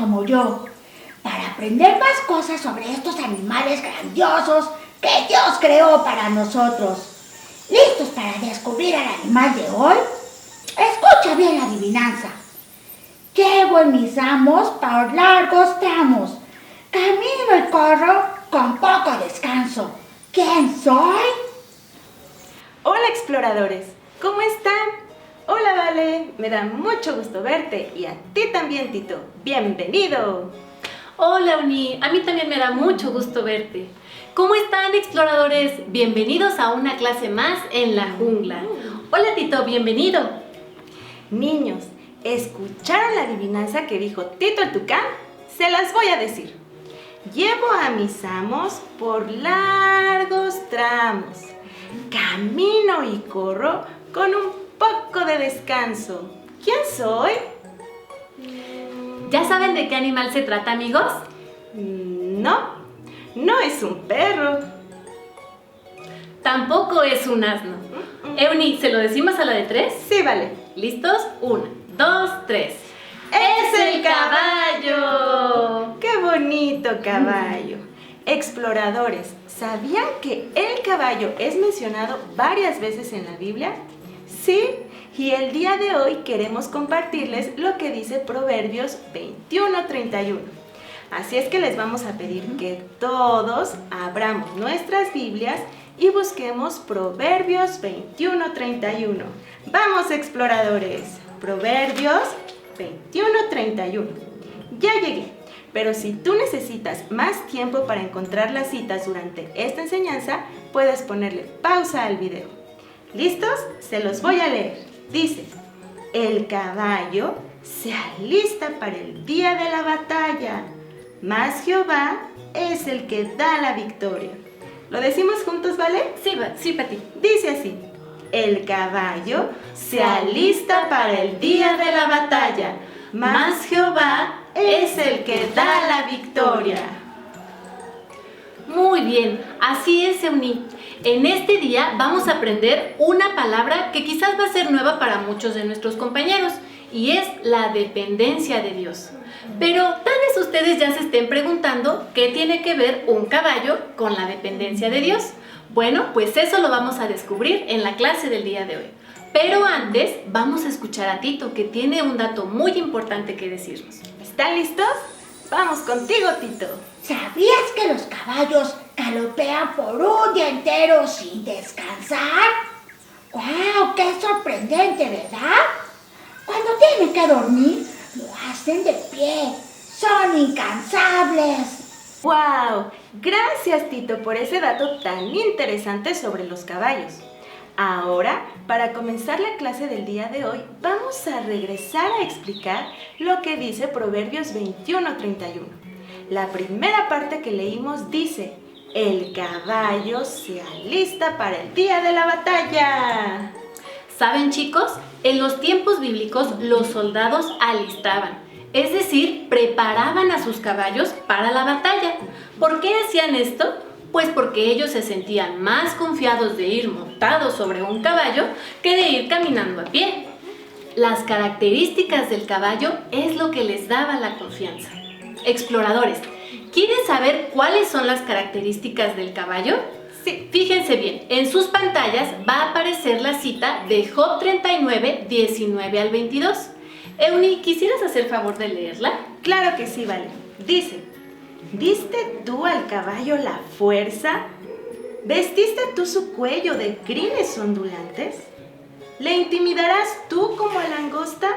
como yo, para aprender más cosas sobre estos animales grandiosos que Dios creó para nosotros. ¿Listos para descubrir al animal de hoy? Escucha bien la adivinanza. Llevo en mis amos por largos tramos. Camino y corro con poco descanso. ¿Quién soy? Hola exploradores, ¿cómo están? Hola Vale, me da mucho gusto verte y a ti también Tito, bienvenido. Hola Uni, a mí también me da mucho gusto verte. ¿Cómo están exploradores? Bienvenidos a una clase más en la jungla. Hola Tito, bienvenido. Niños, ¿escucharon la adivinanza que dijo Tito el Tucán? Se las voy a decir. Llevo a mis amos por largos tramos. Camino y corro con un poco de descanso. ¿Quién soy? ¿Ya saben de qué animal se trata, amigos? No es un perro. Tampoco es un asno. Euni, ¿se lo decimos a la de 3? Sí, vale. ¿Listos? 1, 2, 3. ¡Es el caballo! ¡Qué bonito caballo! Exploradores, ¿sabían que el caballo es mencionado varias veces en la Biblia? Sí, y el día de hoy queremos compartirles lo que dice Proverbios 21:31. Así es que les vamos a pedir que todos abramos nuestras Biblias y busquemos Proverbios 21:31. ¡Vamos, exploradores! Proverbios 21:31. Ya llegué, pero si tú necesitas más tiempo para encontrar las citas durante esta enseñanza, puedes ponerle pausa al video. ¿Listos? Se los voy a leer. Dice: el caballo se alista para el día de la batalla, mas Jehová es el que da la victoria. ¿Lo decimos juntos, vale? Sí, Pati. Dice así: el caballo se alista para el día de la batalla, mas Jehová es el que da la victoria. Muy bien, así es, Euni. En este día vamos a aprender una palabra que quizás va a ser nueva para muchos de nuestros compañeros, y es la dependencia de Dios. Pero tal vez ustedes ya se estén preguntando qué tiene que ver un caballo con la dependencia de Dios. Bueno, pues eso lo vamos a descubrir en la clase del día de hoy. Pero antes vamos a escuchar a Tito, que tiene un dato muy importante que decirnos. ¿Están listos? Vamos contigo, Tito. ¿Sabías que los caballos galopean por un día entero sin descansar? ¡Guau! ¡Qué sorprendente!, ¿verdad? Cuando tienen que dormir, lo hacen de pie. ¡Son incansables! ¡Wow! Gracias, Tito, por ese dato tan interesante sobre los caballos. Ahora, para comenzar la clase del día de hoy, vamos a regresar a explicar lo que dice Proverbios 21:31. La primera parte que leímos dice: el caballo se alista para el día de la batalla. ¿Saben, chicos? En los tiempos bíblicos los soldados alistaban, es decir, preparaban a sus caballos para la batalla. ¿Por qué hacían esto? Pues porque ellos se sentían más confiados de ir montados sobre un caballo que de ir caminando a pie. Las características del caballo es lo que les daba la confianza. Exploradores, ¿quieren saber cuáles son las características del caballo? Sí. Fíjense bien, en sus pantallas va a aparecer la cita de Job 39, 19 al 22. Euni, ¿quisieras hacer favor de leerla? Claro que sí, vale. Dice: ¿diste tú al caballo la fuerza? ¿Vestiste tú su cuello de crines ondulantes? ¿Le intimidarás tú como a langosta?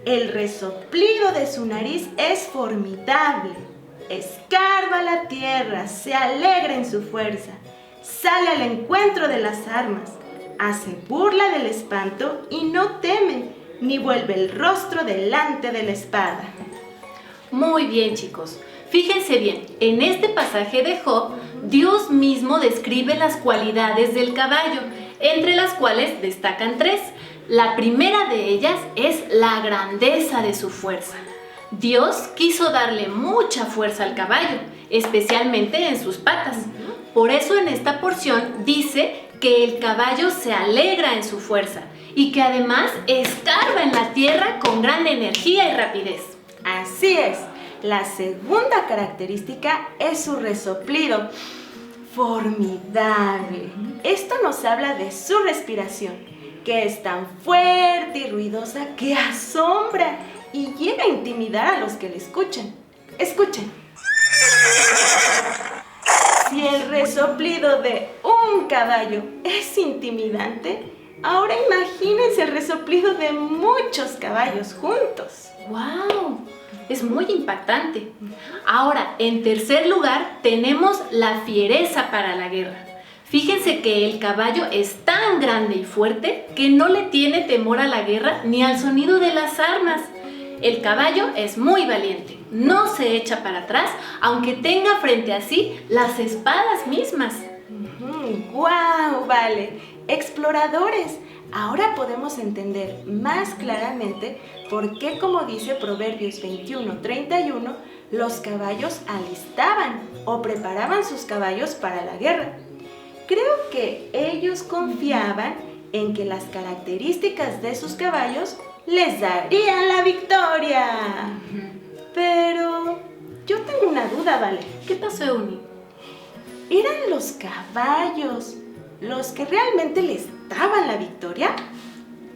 El resoplido de su nariz es formidable. Escarba la tierra, se alegra en su fuerza. Sale al encuentro de las armas. Hace burla del espanto y no teme, ni vuelve el rostro delante de la espada. Muy bien, chicos. Fíjense bien, en este pasaje de Job, Dios mismo describe las cualidades del caballo, entre las cuales destacan 3. La primera de ellas es la grandeza de su fuerza. Dios quiso darle mucha fuerza al caballo, especialmente en sus patas. Por eso en esta porción dice que el caballo se alegra en su fuerza y que además escarba en la tierra con gran energía y rapidez. Así es. La segunda característica es su resoplido. Formidable. Esto nos habla de su respiración, que es tan fuerte y ruidosa que asombra y llega a intimidar a los que le escuchan. Escuchen. Si el resoplido de un caballo es intimidante, ahora imagínense el resoplido de muchos caballos juntos. ¡Wow! Es muy impactante. Ahora, en tercer lugar, tenemos la fiereza para la guerra. Fíjense que el caballo es tan grande y fuerte que no le tiene temor a la guerra ni al sonido de las armas. El caballo es muy valiente, no se echa para atrás, aunque tenga frente a sí las espadas mismas. ¡Guau! Vale, exploradores, ahora podemos entender más claramente por qué, como dice Proverbios 21:31, los caballos alistaban o preparaban sus caballos para la guerra. Creo que ellos confiaban en que las características de sus caballos les darían la victoria. Pero yo tengo una duda, Vale. ¿Qué pasó, Euni? ¿Eran los caballos los que realmente les daban la victoria?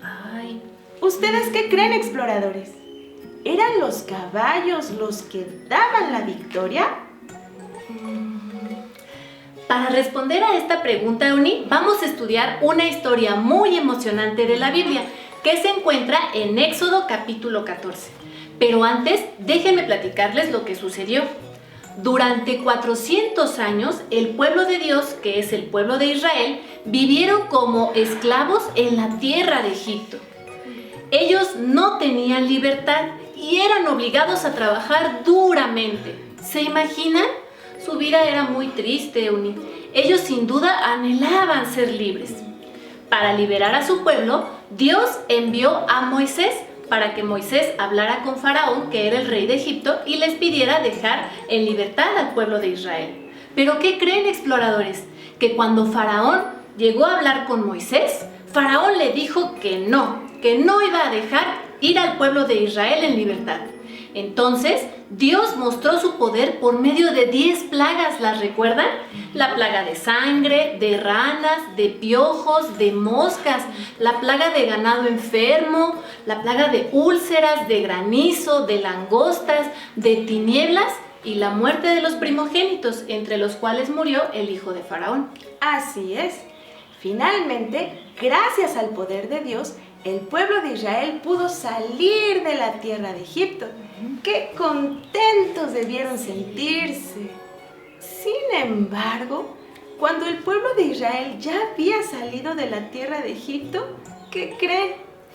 Ay, ¿Ustedes qué creen, exploradores? ¿Eran los caballos los que daban la victoria? para responder a esta pregunta, Euni, vamos a estudiar una historia muy emocionante de la Biblia que se encuentra en Éxodo capítulo 14. Pero antes, déjenme platicarles lo que sucedió. Durante 400 años, el pueblo de Dios, que es el pueblo de Israel, vivieron como esclavos en la tierra de Egipto. Ellos no tenían libertad y eran obligados a trabajar duramente. ¿Se imaginan? Su vida era muy triste, Euni. Ellos sin duda anhelaban ser libres. Para liberar a su pueblo, Dios envió a Moisés para que Moisés hablara con Faraón, que era el rey de Egipto, y les pidiera dejar en libertad al pueblo de Israel. Pero ¿qué creen, exploradores? Que cuando Faraón llegó a hablar con Moisés, Faraón le dijo que no iba a dejar ir al pueblo de Israel en libertad. Entonces, Dios mostró su poder por medio de 10 plagas, ¿las recuerdan? La plaga de sangre, de ranas, de piojos, de moscas, la plaga de ganado enfermo, la plaga de úlceras, de granizo, de langostas, de tinieblas y la muerte de los primogénitos, entre los cuales murió el hijo de Faraón. Así es. Finalmente, gracias al poder de Dios, el pueblo de Israel pudo salir de la tierra de Egipto. ¡Qué contentos debieron sentirse! Sin embargo, cuando el pueblo de Israel ya había salido de la tierra de Egipto, ¿qué creen?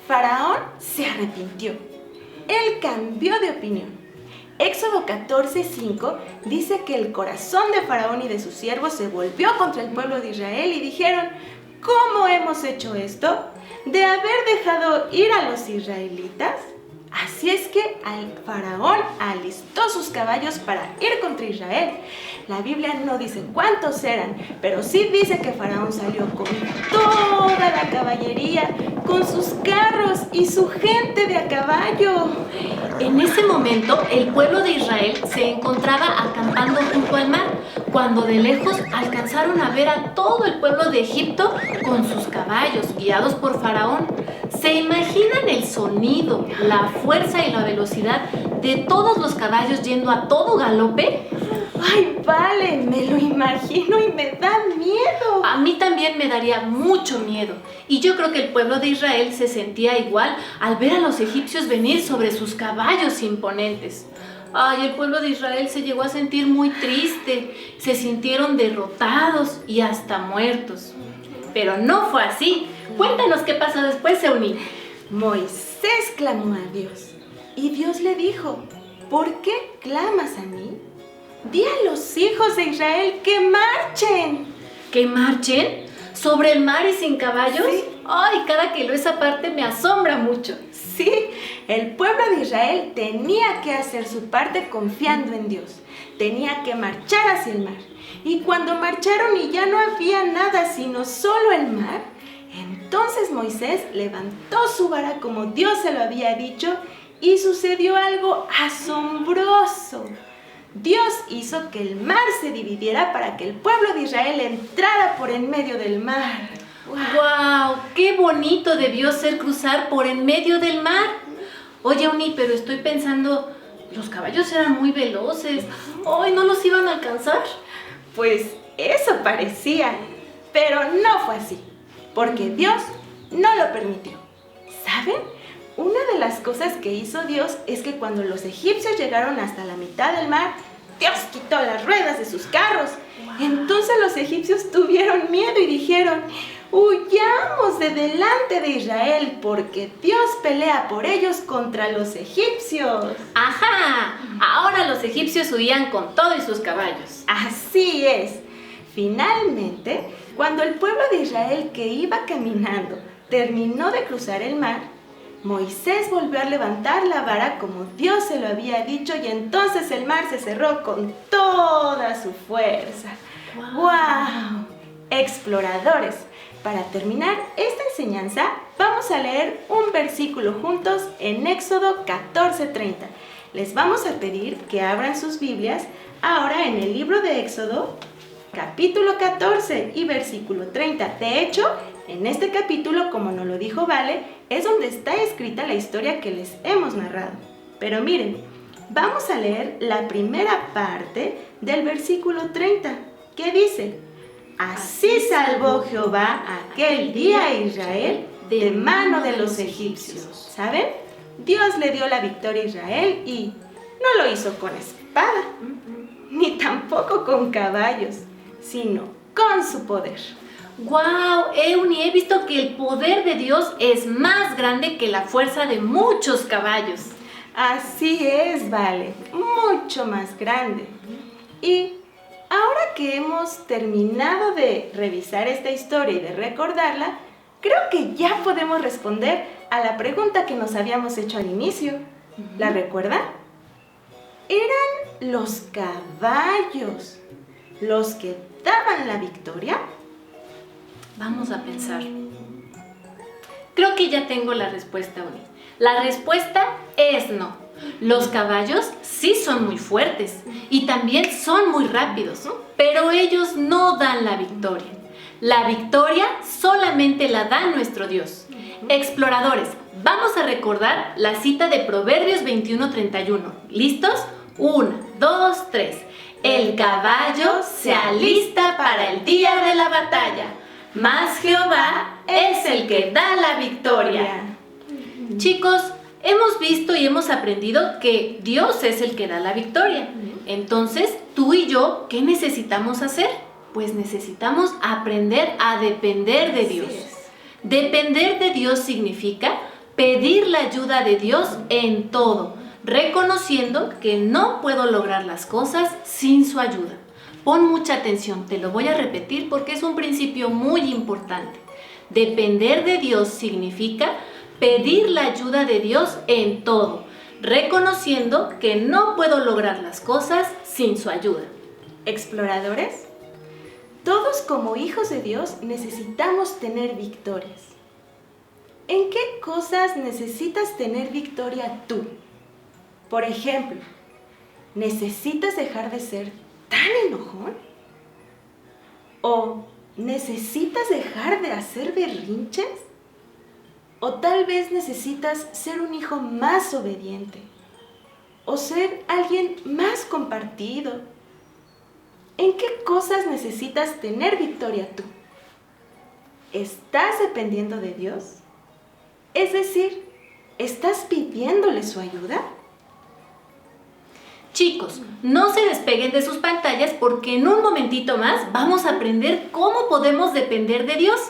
Faraón se arrepintió. Él cambió de opinión. Éxodo 14:5 dice que el corazón de Faraón y de sus siervos se volvió contra el pueblo de Israel y dijeron: ¿cómo hemos hecho esto? ¿De haber dejado ir a los israelitas? Así es que el faraón alistó sus caballos para ir contra Israel. La Biblia no dice cuántos eran, pero sí dice que Faraón salió con toda la caballería, con sus carros y su gente de a caballo. En ese momento, el pueblo de Israel se encontraba acampando junto al mar, cuando de lejos alcanzaron a ver a todo el pueblo de Egipto con sus caballos, guiados por Faraón. ¿Se imaginan el sonido, la fuerza y la velocidad de todos los caballos yendo a todo galope? ¡Ay, vale! Me lo imagino y me da miedo. A mí también me daría mucho miedo. Y yo creo que el pueblo de Israel se sentía igual al ver a los egipcios venir sobre sus caballos imponentes. Ay, el pueblo de Israel se llegó a sentir muy triste. Se sintieron derrotados y hasta muertos. Pero no fue así. Cuéntanos qué pasó después, Euni. Moisés clamó a Dios y Dios le dijo: ¿por qué clamas a mí? Di a los hijos de Israel que marchen. ¿Que marchen? ¿Sobre el mar y sin caballos? Sí. Ay, cada que leo esa parte me asombra mucho. Sí, el pueblo de Israel tenía que hacer su parte confiando en Dios. Tenía que marchar hacia el mar. Y cuando marcharon y ya no había nada sino solo el mar, entonces Moisés levantó su vara como Dios se lo había dicho y sucedió algo asombroso. Dios hizo que el mar se dividiera para que el pueblo de Israel entrara por en medio del mar. ¡Wow! ¡Qué bonito debió ser cruzar por en medio del mar! Oye, Uni, pero estoy pensando, los caballos eran muy veloces. ¿Hoy no los iban a alcanzar? Pues eso parecía, pero no fue así, porque Dios no lo permitió. ¿Saben? Una de las cosas que hizo Dios es que cuando los egipcios llegaron hasta la mitad del mar, Dios quitó las ruedas de sus carros. Entonces los egipcios tuvieron miedo y dijeron: huyamos de delante de Israel, porque Dios pelea por ellos contra los egipcios. ¡Ajá! Ahora los egipcios huían con todo y sus caballos. Así es. Finalmente, cuando el pueblo de Israel que iba caminando terminó de cruzar el mar, Moisés volvió a levantar la vara como Dios se lo había dicho, y entonces el mar se cerró con toda su fuerza. ¡Wow! Exploradores, para terminar esta enseñanza, vamos a leer un versículo juntos en Éxodo 14:30. Les vamos a pedir que abran sus Biblias ahora en el libro de Éxodo, capítulo 14 y versículo 30. De hecho, en este capítulo, como nos lo dijo Vale, es donde está escrita la historia que les hemos narrado. Pero miren, vamos a leer la primera parte del versículo 30, que dice: así salvó Jehová aquel día a Israel de mano de los egipcios. ¿Saben? Dios le dio la victoria a Israel y no lo hizo con espada, ni tampoco con caballos, sino con su poder. ¡Wow! Euni, he visto que el poder de Dios es más grande que la fuerza de muchos caballos. Así es, Vale, mucho más grande. Y ahora que hemos terminado de revisar esta historia y de recordarla, creo que ya podemos responder a la pregunta que nos habíamos hecho al inicio. ¿La recuerdan? ¿Eran los caballos los que daban la victoria? Vamos a pensar. Creo que ya tengo la respuesta, Uni. La respuesta es no. Los caballos sí son muy fuertes y también son muy rápidos, pero ellos no dan la victoria. La victoria solamente la da nuestro Dios. Exploradores, vamos a recordar la cita de Proverbios 21:31. ¿Listos? 1, 2, 3. El caballo se alista para el día de la batalla, mas Jehová es el que da la victoria. Chicos, hemos visto y hemos aprendido que Dios es el que da la victoria. Entonces, tú y yo, ¿qué necesitamos hacer? Pues necesitamos aprender a depender de Dios. Depender de Dios significa pedir la ayuda de Dios en todo, reconociendo que no puedo lograr las cosas sin su ayuda. Pon mucha atención, te lo voy a repetir porque es un principio muy importante. Depender de Dios significa pedir la ayuda de Dios en todo, reconociendo que no puedo lograr las cosas sin su ayuda. Exploradores, todos como hijos de Dios necesitamos tener victorias. ¿En qué cosas necesitas tener victoria tú? Por ejemplo, ¿necesitas dejar de ser tan enojón? ¿O necesitas dejar de hacer berrinches? ¿O tal vez necesitas ser un hijo más obediente? ¿O ser alguien más compartido? ¿En qué cosas necesitas tener victoria tú? ¿Estás dependiendo de Dios? Es decir, ¿estás pidiéndole su ayuda? Chicos, no se despeguen de sus pantallas porque en un momentito más vamos a aprender cómo podemos depender de Dios.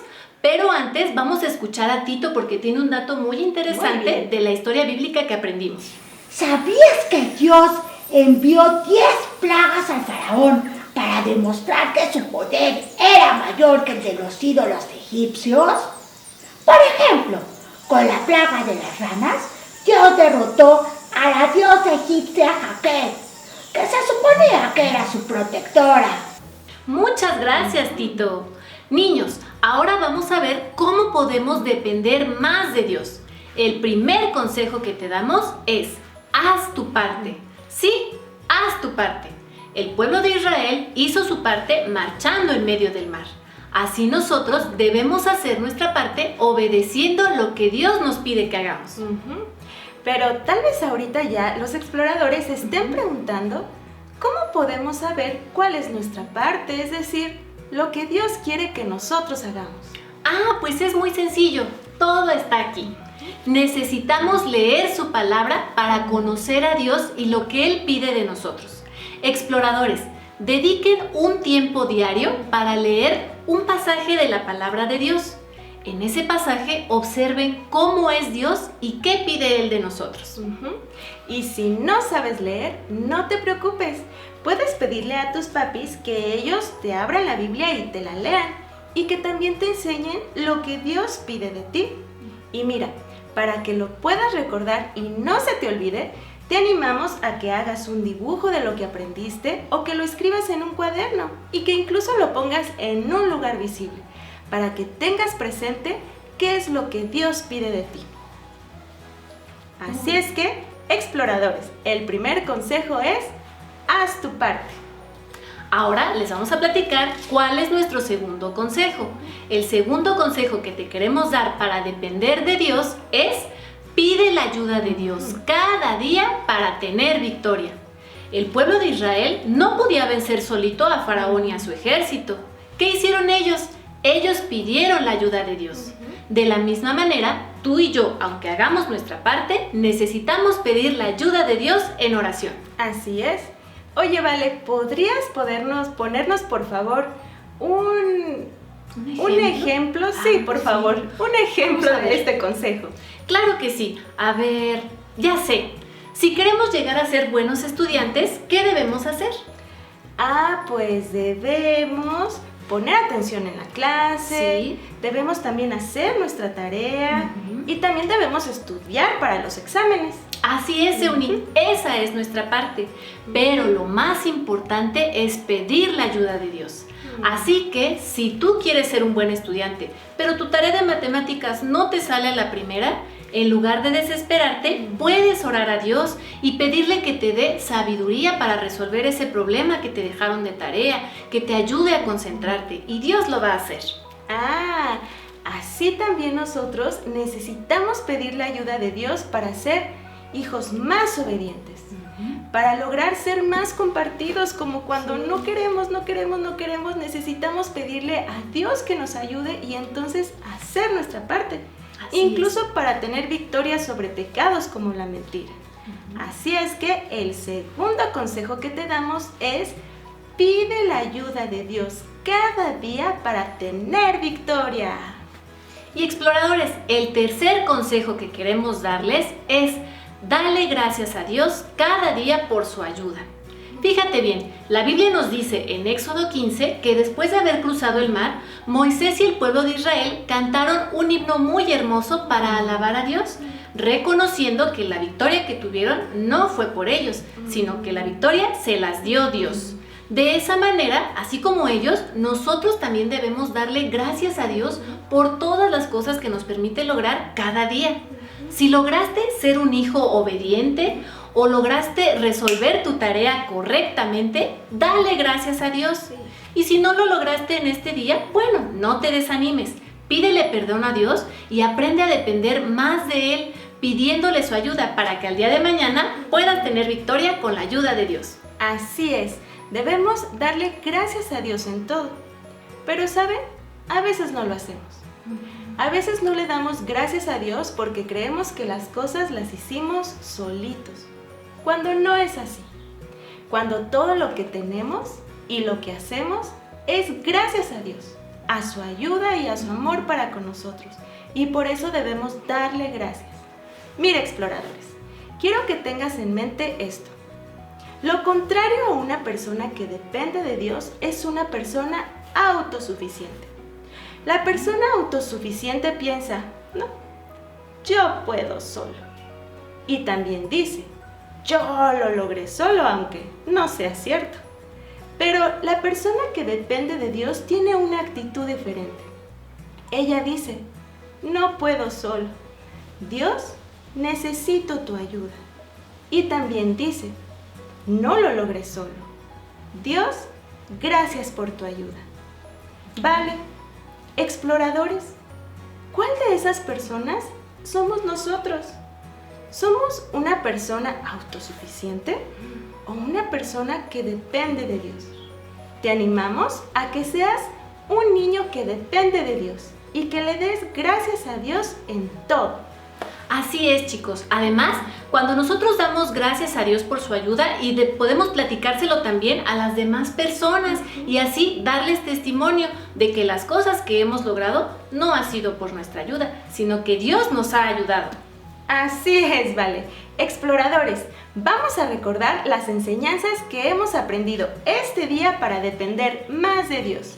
Pero antes vamos a escuchar a Tito porque tiene un dato muy interesante de la historia bíblica que aprendimos. ¿Sabías que Dios envió 10 plagas al faraón para demostrar que su poder era mayor que el de los ídolos egipcios? Por ejemplo, con la plaga de las ranas, Dios derrotó a la diosa egipcia Jaquet, que se suponía que era su protectora. Muchas gracias, Tito. Niños, ahora vamos a ver cómo podemos depender más de Dios. El primer consejo que te damos es: haz tu parte. Sí, haz tu parte. El pueblo de Israel hizo su parte marchando en medio del mar. Así nosotros debemos hacer nuestra parte obedeciendo lo que Dios nos pide que hagamos. Pero tal vez ahorita ya los exploradores estén preguntando cómo podemos saber cuál es nuestra parte, es decir, lo que Dios quiere que nosotros hagamos. Pues es muy sencillo, todo está aquí. Necesitamos leer su palabra para conocer a Dios y lo que Él pide de nosotros. Exploradores, dediquen un tiempo diario para leer un pasaje de la palabra de Dios. En ese pasaje observen cómo es Dios y qué pide Él de nosotros. Y si no sabes leer, no te preocupes. Puedes pedirle a tus papis que ellos te abran la Biblia y te la lean, y que también te enseñen lo que Dios pide de ti. Y mira, para que lo puedas recordar y no se te olvide, te animamos a que hagas un dibujo de lo que aprendiste o que lo escribas en un cuaderno y que incluso lo pongas en un lugar visible, para que tengas presente qué es lo que Dios pide de ti. Así es que, exploradores, el primer consejo es: haz tu parte. Ahora les vamos a platicar cuál es nuestro segundo consejo. El segundo consejo que te queremos dar para depender de Dios es: pide la ayuda de Dios cada día para tener victoria. El pueblo de Israel no podía vencer solito a Faraón y a su ejército. ¿Qué hicieron ellos? Ellos pidieron la ayuda de Dios. De la misma manera, tú y yo, aunque hagamos nuestra parte, necesitamos pedir la ayuda de Dios en oración. Así es. Oye, Vale, ¿podrías ponernos por favor un ejemplo? Sí, por favor, un ejemplo de este consejo. Claro que sí. A ver, ya sé. Si queremos llegar a ser buenos estudiantes, ¿qué debemos hacer? Pues debemos poner atención en la clase, Sí. Debemos también hacer nuestra tarea y también debemos estudiar para los exámenes. Así es, Euni, esa es nuestra parte. Pero lo más importante es pedir la ayuda de Dios. Así que, si tú quieres ser un buen estudiante, pero tu tarea de matemáticas no te sale a la primera, en lugar de desesperarte, puedes orar a Dios y pedirle que te dé sabiduría para resolver ese problema que te dejaron de tarea, que te ayude a concentrarte, y Dios lo va a hacer. Así también nosotros necesitamos pedir la ayuda de Dios para ser hijos más obedientes, para lograr ser más compartidos, como cuando no queremos, necesitamos pedirle a Dios que nos ayude y entonces hacer nuestra parte. Incluso para tener victoria sobre pecados como la mentira. Así es que el segundo consejo que te damos es: pide la ayuda de Dios cada día para tener victoria. Y exploradores, el tercer consejo que queremos darles es: dale gracias a Dios cada día por su ayuda. Fíjate bien, la Biblia nos dice en Éxodo 15 que después de haber cruzado el mar, Moisés y el pueblo de Israel cantaron un himno muy hermoso para alabar a Dios, reconociendo que la victoria que tuvieron no fue por ellos, sino que la victoria se las dio Dios. De esa manera, así como ellos, nosotros también debemos darle gracias a Dios por todas las cosas que nos permite lograr cada día. Si lograste ser un hijo obediente o lograste resolver tu tarea correctamente, dale gracias a Dios. Y si no lo lograste en este día, bueno, no te desanimes. Pídele perdón a Dios y aprende a depender más de Él, pidiéndole su ayuda para que al día de mañana puedas tener victoria con la ayuda de Dios. Así es, debemos darle gracias a Dios en todo. Pero ¿saben? A veces no lo hacemos. A veces no le damos gracias a Dios porque creemos que las cosas las hicimos solitos, cuando no es así. Cuando todo lo que tenemos y lo que hacemos es gracias a Dios, a su ayuda y a su amor para con nosotros. Y por eso debemos darle gracias. Mira, exploradores, quiero que tengas en mente esto. Lo contrario a una persona que depende de Dios es una persona autosuficiente. La persona autosuficiente piensa: no, yo puedo solo. Y también dice: yo lo logré solo, aunque no sea cierto. Pero la persona que depende de Dios tiene una actitud diferente. Ella dice: no puedo solo, Dios, necesito tu ayuda. Y también dice, no lo logré solo. Dios, gracias por tu ayuda. Vale, exploradores, ¿cuál de esas personas somos nosotros? ¿Somos una persona autosuficiente o una persona que depende de Dios? Te animamos a que seas un niño que depende de Dios y que le des gracias a Dios en todo. Así es, chicos. Además, cuando nosotros damos gracias a Dios por su ayuda podemos platicárselo también a las demás personas y así darles testimonio de que las cosas que hemos logrado no ha sido por nuestra ayuda, sino que Dios nos ha ayudado. Así es, Vale. Exploradores, vamos a recordar las enseñanzas que hemos aprendido este día para depender más de Dios.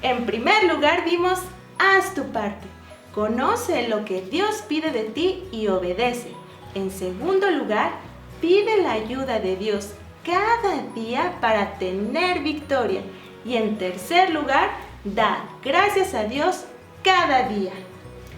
En primer lugar vimos, haz tu parte. Conoce lo que Dios pide de ti y obedece. En segundo lugar, pide la ayuda de Dios cada día para tener victoria. Y en tercer lugar, da gracias a Dios cada día.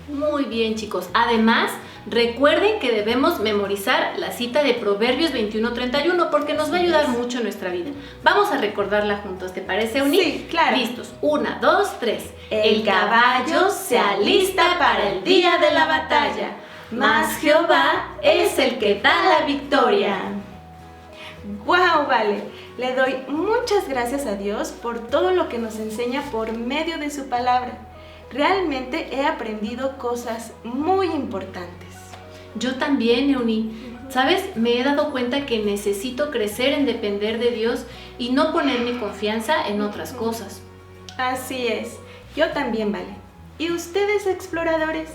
Muy bien, chicos. Además, recuerden que debemos memorizar la cita de Proverbios 21:31 porque nos va a ayudar mucho en nuestra vida. Vamos a recordarla juntos, ¿te parece, Euni? Sí, claro. Listos. 1, 2, 3. El caballo se alista para el día de la batalla, mas Jehová es el que da la victoria. ¡Wow, Vale! Le doy muchas gracias a Dios por todo lo que nos enseña por medio de su palabra. Realmente he aprendido cosas muy importantes. Yo también, Euni. ¿Sabes? Me he dado cuenta que necesito crecer en depender de Dios y no poner mi confianza en otras cosas. Así es. Yo también, Vale. ¿Y ustedes, exploradores?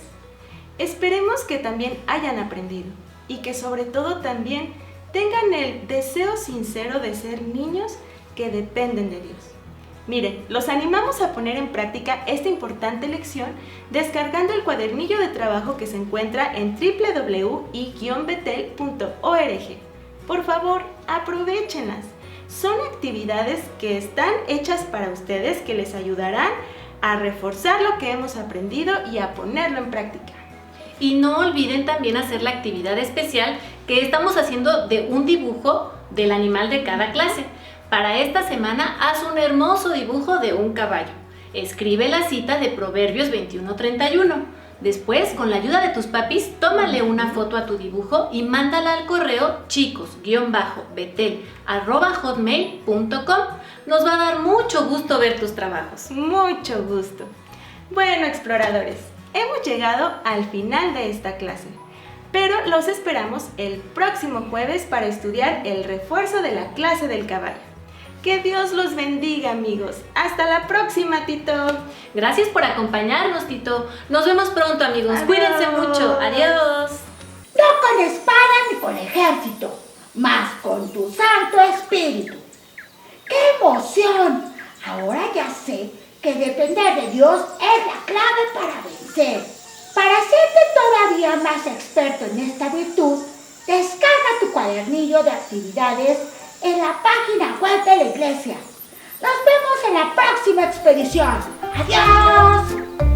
Esperemos que también hayan aprendido y que sobre todo también tengan el deseo sincero de ser niños que dependen de Dios. Miren, los animamos a poner en práctica esta importante lección descargando el cuadernillo de trabajo que se encuentra en www.i-betel.org. Por favor, aprovéchenlas. Son actividades que están hechas para ustedes que les ayudarán a reforzar lo que hemos aprendido y a ponerlo en práctica. Y no olviden también hacer la actividad especial que estamos haciendo de un dibujo del animal de cada clase. Para esta semana, haz un hermoso dibujo de un caballo. Escribe la cita de Proverbios 21:31. Después, con la ayuda de tus papis, tómale una foto a tu dibujo y mándala al correo chicos-betel@hotmail.com. Nos va a dar mucho gusto ver tus trabajos. Mucho gusto. Bueno, exploradores, hemos llegado al final de esta clase. Pero los esperamos el próximo jueves para estudiar el refuerzo de la clase del caballo. Que Dios los bendiga, amigos. Hasta la próxima, Tito. Gracias por acompañarnos, Tito. Nos vemos pronto, amigos. Adiós. Cuídense mucho. Adiós. No con espada ni con ejército, mas con tu Santo Espíritu. ¡Qué emoción! Ahora ya sé que depender de Dios es la clave para vencer. Para hacerte todavía más experto en esta virtud, descarga tu cuadernillo de actividades en la página web de la iglesia. Nos vemos en la próxima expedición. ¡Adiós!